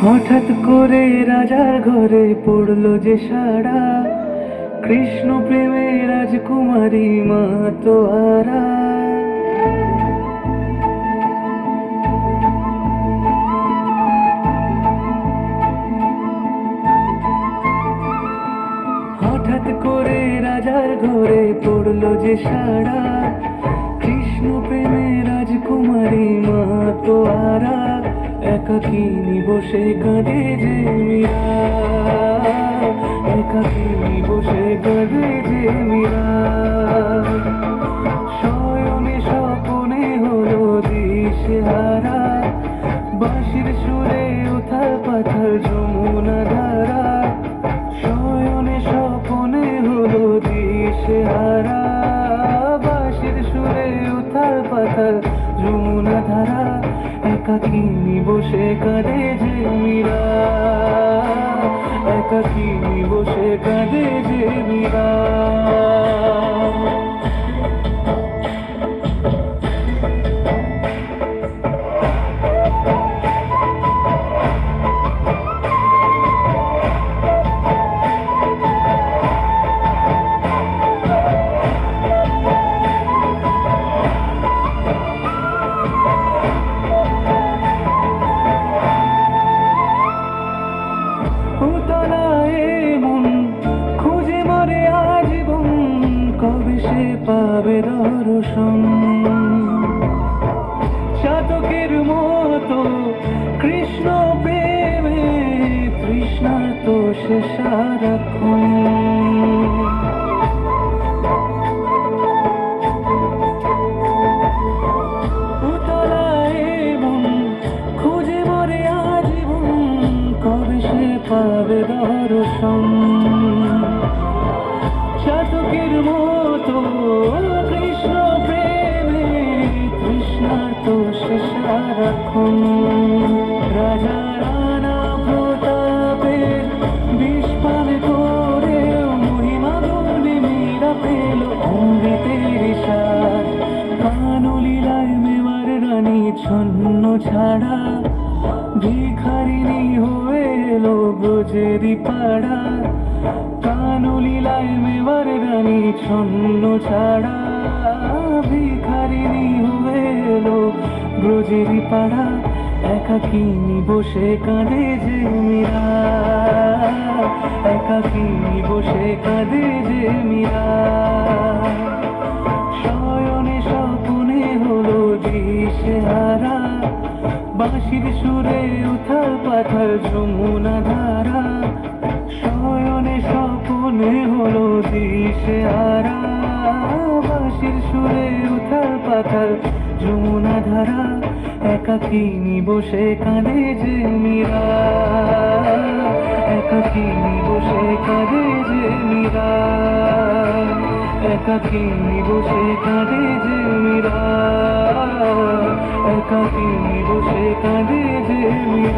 হঠাৎ করে রাজার ঘরে পড়লো যে সাড়া, কৃষ্ণ প্রেমে রাজকুমারী মা তোয়ারা। হঠাৎ করে রাজার ঘরে পড়লো যে সাড়া, কৃষ্ণ প্রেমে রাজকুমারী মা তোয়ারা। একাকিনী বসে কাঁদে যে মীরা, একাকিনী বসে কাঁদে যে মীরা। শয়নে স্বপনে হলো দিশেহারা, বাঁশির সুরে উথাল পাথাল যমুনা ধারা। শয়নে স্বপনে হলো দিশেহারা, বাঁশির সুরে উথাল পাথাল যমুনা ধারা। একাকিনী বসে কাঁদে যে মীরা, একাকিনী বসে কাঁদে যে মীরা। খুঁজে মরে আজীবন, কবে সে পাবে দর্শন। চাতকের মতো কৃষ্ণ প্রেমে তৃষ্ণার্ত সে সারাক্ষণ। খুঁজে মরে আজীবন, কবে সে পাবে দর্শন। চাতকের মতো কৃষ্ণ প্রেমে তৃষ্ণার্ত সে সারাক্ষণ। রাজা রানা প্রতাপের বিস্পান করে মহিমা গুণে মীরা পেল অমৃতের স্বাদ। কানলীলায় মেওয়ার রানী ছন্ন ছাড়া, ভিখারিণী হয়ে এলো ব্রজেরই পাড়া। কানলীলায় মেওয়ার রানী ছন্ন ছাড়া, ভিখারিণী হয়ে এলো ব্রজেরই পাড়া। একাকিনী বসে কাঁদে যে মীরা, একাকিনী বসে কাঁদে যে মীরা। শয়নে স্বপনে হলো দিশেহারা, বাঁশির সুরে উথাল পাথাল যমুনা ধারা। শয়নে স্বপনে হলো দিশেহারা, বাঁশির সুরে উথাল পাথাল যমুনা ধারা। একাকিনী বসে কাঁদে যে মীরা, একাকিনী বসে কাঁদে যে মীরা, একাকিনী বসে কাঁদে যে মীরা, একাকিনী বসে কাঁদে যে মীরা।